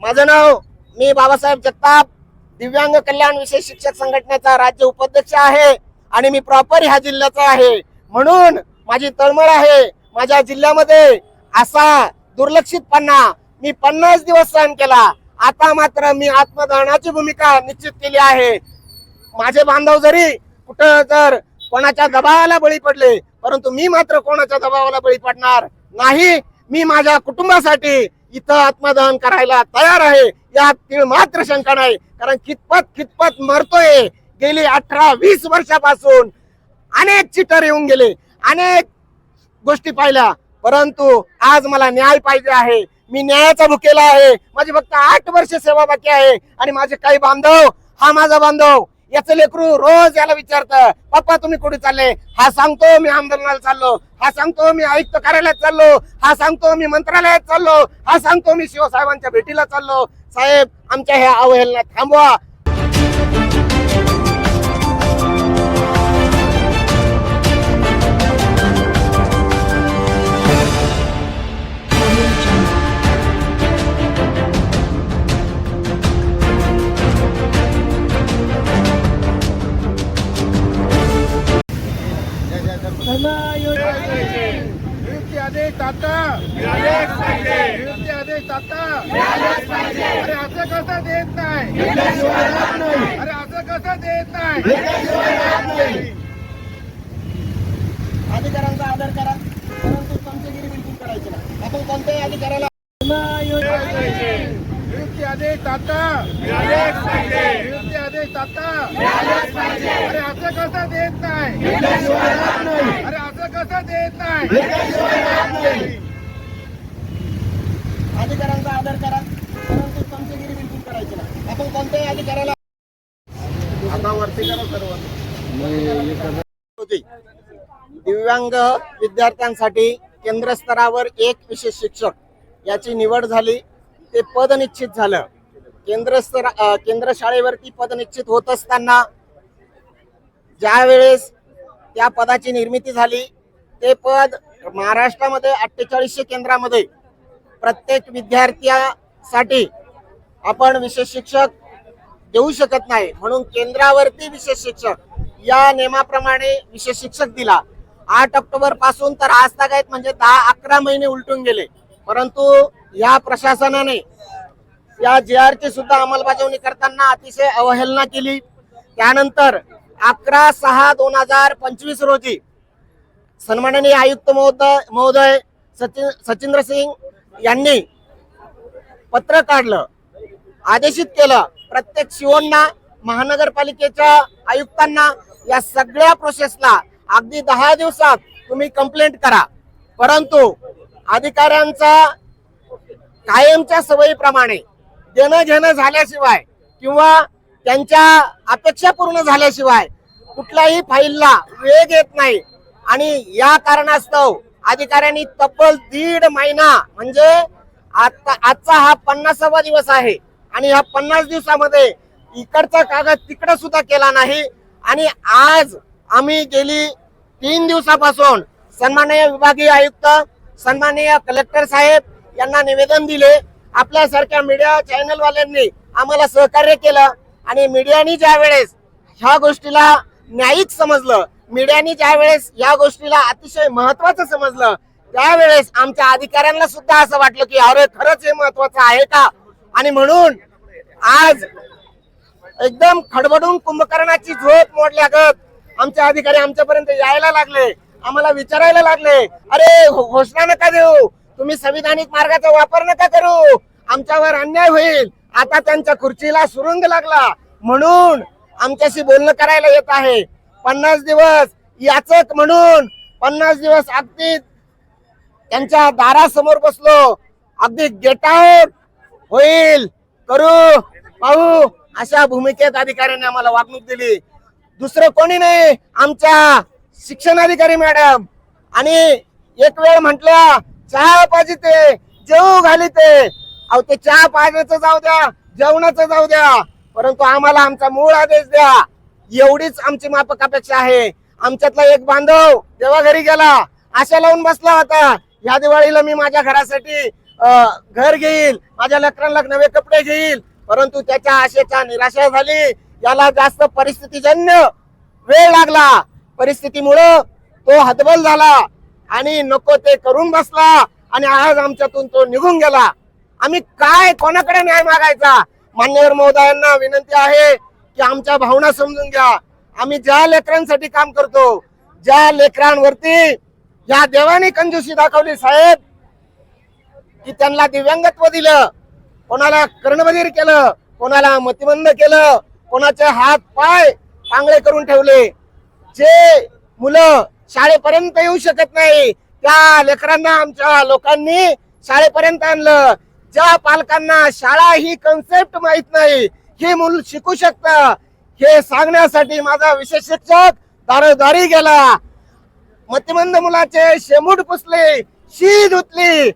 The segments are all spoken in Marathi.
माझं नाव मी बाबासाहेब जगताप, दिव्यांग कल्याण विशेष शिक्षक संघटनेचा राज्य उपाध्यक्ष आहे आणि मी प्रॉपर ह्या जिल्ह्याचा आहे, म्हणून माझी तळमळ आहे. माझ्या जिल्ह्यामध्ये असा दुर्लक्षितपणा मी 50 दिवस सहन केला. आता मात्र मी आत्मदहनाची भूमिका निश्चित केली आहे. माझे बांधव जरी कुठं जर कोणाच्या दबावाला बळी पडले, परंतु मी मात्र कोणाच्या दबावाला बळी पडणार नाही. मी माझ्या कुटुंबासाठी इथं आत्मदहन करायला तयार आहे, यात तीळ मात्र शंका नाही. कारण कितपत मरतोय. गेली 18-20 वर्षापासून अनेक चिटर येऊन गेले, अनेक गोष्टी पाहिल्या, परंतु आज मला न्याय पाहिजे आहे. मी न्यायाचा भुकेला आहे. माझी फक्त 8 वर्ष सेवा बाकी आहे. आणि माझे काही बांधव, हा माझा बांधव, याचं लेकरू रोज याला विचारतं, पप्पा तुम्ही कुठे चालले? हा सांगतो मी आंदोलनाला चाललो, हा सांगतो मी आयुक्त कार्यालयात चाललो, हा सांगतो मी मंत्रालयात चाललो, हा सांगतो मी शिवसाहेबांच्या भेटीला चाललो. साहेब, आमच्या ह्या अवहेलना थांबवा. आदेश आता आदेश आता. अरे असं कसं देत नाही? अरे असं कसं देत नाही? अधिकारांचा आदर करा, परंतु चमचेगिरी बिलकुल करायची नाही. आपण कोणत्याही अधिकाराला आदेश आता आदेश आता. अरे असं कसं देत नाही? अरे असं कसं देत नाही? अधिकारांचा आदर करा, परंतु चमचेगिरी बिलकुल करायची नाही. आपण कोणत्याही अधिकाराला आता वरती करा सर्व. दिव्यांग विद्यार्थ्यांसाठी केंद्र स्तरावर एक विशेष शिक्षक याची निवड झाली. ते पद निश्चित झालं. केंद्र शाळेवरती पद निश्चित होत असताना ज्या वेळेस त्या पदाची निर्मिती झाली, ते पद महाराष्ट्रामध्ये 4800 केंद्रामध्ये प्रत्येक विद्यार्थ्यासाठी आपण विशेष शिक्षक देऊ शकत नाही, म्हणून केंद्रावरती विशेष शिक्षक या नियमाप्रमाणे विशेष शिक्षक दिला. 8 ऑक्टोबर पासून तर आज तागायत म्हणजे 10-11 महिने उलटून गेले, परंतु या प्रशासनाने या JR ची सुद्धा अंमलबजावणी करताना अतिशय अवहेलना केली. त्यानंतर 11/6/2025 रोजी सन्माननीय आयुक्त महोदय सचिंद्र सिंग यांनी पत्र काढलं, आदेशित केलं प्रत्येक शिवण्णा महानगरपालिकेच्या आयुक्तांना या सगळ्या प्रोसेसला अगदी 10 दिवसात तुम्ही कंप्लेंट करा. परंतु अधिकाऱ्यांचा कायमच्या सवयीप्रमाणे देणं घेणं झाल्याशिवाय किंवा त्यांच्या अपेक्षा पूर्ण झाल्याशिवाय कुठल्याही फाईलला वेग येत नाही. आणि या कारणास्तव अधिकाऱ्यांनी तब्बल 1.5 महिना म्हणजे आजचा हा 50वा दिवस आहे आणि ह्या 50 दिवसामध्ये इकडचा कागद तिकडे सुद्धा केला नाही. आणि आज आम्ही गेली 3 दिवसापासून सन्माननीय विभागीय आयुक्त, सन्माननीय कलेक्टर साहेब यांना निवेदन दिले. आपल्यासारख्या मीडिया चॅनलवाल्यांनी आम्हाला सहकार्य केलं आणि मीडियानी ज्या वेळेस ह्या गोष्टीला न्यायिक समजलं, मीडियानी ज्या वेळेस या गोष्टीला अतिशय महत्वाचं समजलं, त्यावेळेस आमच्या अधिकाऱ्यांना सुद्धा असं वाटलं की अरे खरंच हे महत्वाचं आहे का. आणि म्हणून आज एकदम खडबडून कुंभकर्णाची झोप मोडल्यागत आमचे अधिकारी आमच्यापर्यंत यायला लागले, आम्हाला विचारायला लागले, अरे घोषणा नका देऊ, तुम्ही संविधानिक मार्गाचा वापर नका करू, आमच्यावर अन्याय होईल. आता त्यांच्या खुर्चीला सुरुंग लागला म्हणून आमच्याशी बोलणं करायला येत आहे. 50 दिवस याचक म्हणून 50 दिवस अगदी त्यांच्या दारासमोर बसलो, अगदी गेट आउट होईल करू पाहू अशा भूमिकेत अधिकाऱ्यांनी आम्हाला वागणूक दिली. दुसरं कोणी नाही, आमच्या शिक्षणाधिकारी मॅडम. आणि एक वेळ म्हटल्या चहा पाहिजे ते जेवू घाली ते, अहो ते चहा पाण्याचं जाऊ द्या, जेवणाचं जाऊ द्या, परंतु आम्हाला आमचा मूळ आदेश द्या, एवढीच आमची माफक अपेक्षा आहे. आमच्यातला एक बांधव देवाघरी गेला, आशा लावून बसला होता, या दिवाळीला मी माझ्या घरासाठी घर घेईल, माझ्या लेकरांना नवे कपडे घेईल, परंतु त्याच्या आशेचा निराशा झाली. याला जास्त परिस्थितीजन्य वेळ लागला. परिस्थितीमुळं तो हतबल झाला आणि नको ते करून बसला आणि आज आमच्यातून तो निघून गेला. आम्ही काय कोणाकडे न्याय मागायचा? मान्यवर महोदयांना विनंती आहे की आमच्या भावना समजून घ्या. आम्ही ज्या लेकरांसाठी काम करतो, ज्या लेकरांवरती या देवाने कंजूसी दाखवली साहेब, की त्यांना दिव्यांगत्व दिलं, कोणाला कर्णबधीर केलं, कोणाला मतिमंद केलं, कोणाचे हात पाय पांगळे करून ठेवले. जे मुलं शाळेपर्यंत येऊ शकत नाही त्या लेकरांना आमच्या लोकांनी शाळेपर्यंत आणलं. ज्या पालकांना शाळा ही कन्सेप्ट माहित नाही, हे मूल शिकू शकतं, हे सांगण्यासाठी माझा विशेष शिक्षक दारोदारी गेला. मतिमंद मुलाचे शेमूड पुसले, शी धुतली,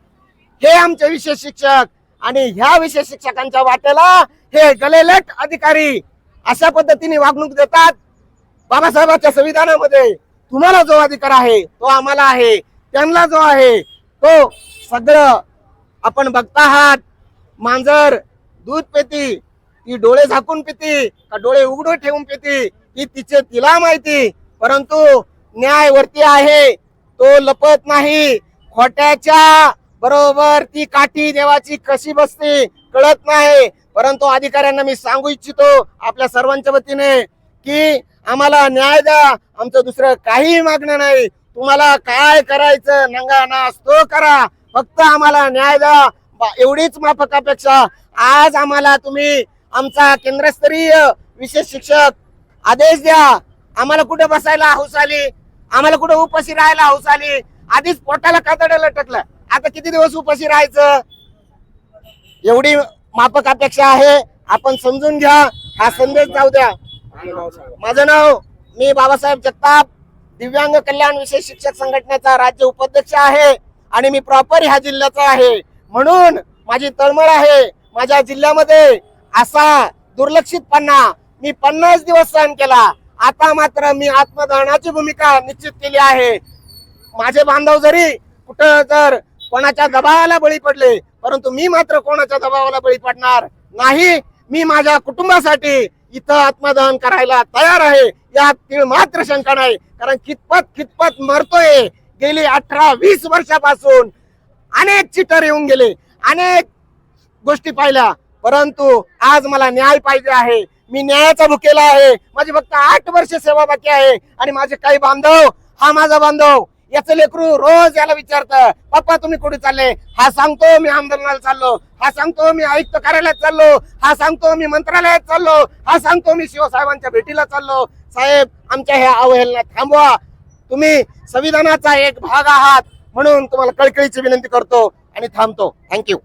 हे आमचे विशेष शिक्षक. आणि ह्या विशेष शिक्षकांच्या वाटेला हे गलेलट अधिकारी अशा पद्धतीने वागणूक देतात. बाबासाहेबांच्या संविधानामध्ये तुम्हाला जो अधिकार आहे तो आम्हाला आहे, त्यांना जो आहे तो सगळं आपण बघता आहात. मांजर दूध पिती, ती डोळे झाकून पिती का डोळे उघडून ठेवून पिती, ही तिला माहिती. परंतु न्याय वरती आहे, तो लपत नाही. खोट्याच्या बरोबर ती काठी देवाची कशी बसते कळत नाही. परंतु अधिकाऱ्यांना मी सांगू इच्छितो आपल्या सर्वांच्या वतीने की आम्हाला न्याय द्या. आमचं दुसरं काही मागणं नाही. तुम्हाला काय करायचं नंगा नाच तो करा, फक्त आम्हाला न्याय द्या, एवढीच माफक अपेक्षा. आज आम्हाला तुम्ही आमचा केंद्रस्तरीय विशेष शिक्षक आदेश द्या. आम्हाला कुठे बसायला हौस आली, आम्हाला कुठे उपाशी राहायला हौस आली. आधीच पोटाला कातडं लटकलं, आता किती दिवस उपाशी राहायचं? एवढी माफक अपेक्षा आहे, आपण समजून घ्या. हा संदेश जाऊ द्या. माझं नाव, मी बाबासाहेब जगताप, दिव्यांग कल्याण विशेष शिक्षक संघटनेचा राज्य उपाध्यक्ष आहे आणि मी प्रॉपर ह्या जिल्ह्याचा आहे. म्हणून माझी तळमळ आहे. माझ्या जिल्ह्यामध्ये असा दुर्लक्षितपणा मी 50 दिवस सहन केला. आता मात्र मी आत्मदहनाची भूमिका निश्चित केली आहे. माझे बांधव जरी कुठं जर कोणाच्या दबावाला बळी पडले, परंतु मी मात्र कोणाच्या दबावाला बळी पडणार नाही. मी माझ्या कुटुंबासाठी इथं आत्मदहन करायला तयार आहे, यात तीळ मात्र शंका नाही. कारण कितपत मरतोय. गेली 18-20 वर्षापासून अनेक चिटर येऊन गेले, अनेक गोष्टी पाहिल्या, परंतु आज मला न्याय पाहिजे आहे. मी न्यायाचा भुकेला आहे. माझी फक्त 8 वर्ष सेवा बाकी आहे. आणि माझे काही बांधव, हा माझा बांधव, याचं लेकरू रोज याला विचारतं, पप्पा तुम्ही कुठे चालले? हा सांगतो मी आंदोलनाला चाललो, हा सांगतो मी आयुक्त कार्यालयात चाललो, हा सांगतो मी मंत्रालयात चाललो, हा सांगतो मी शिवसाहेबांच्या भेटीला चाललो. साहेब, आमच्या ह्या अवहेलना थांबवा. तुम्ही संविधानाचा एक भाग आहात, म्हणून तुम्हाला कळकळीची विनंती करतो आणि थांबतो. थँक्यू.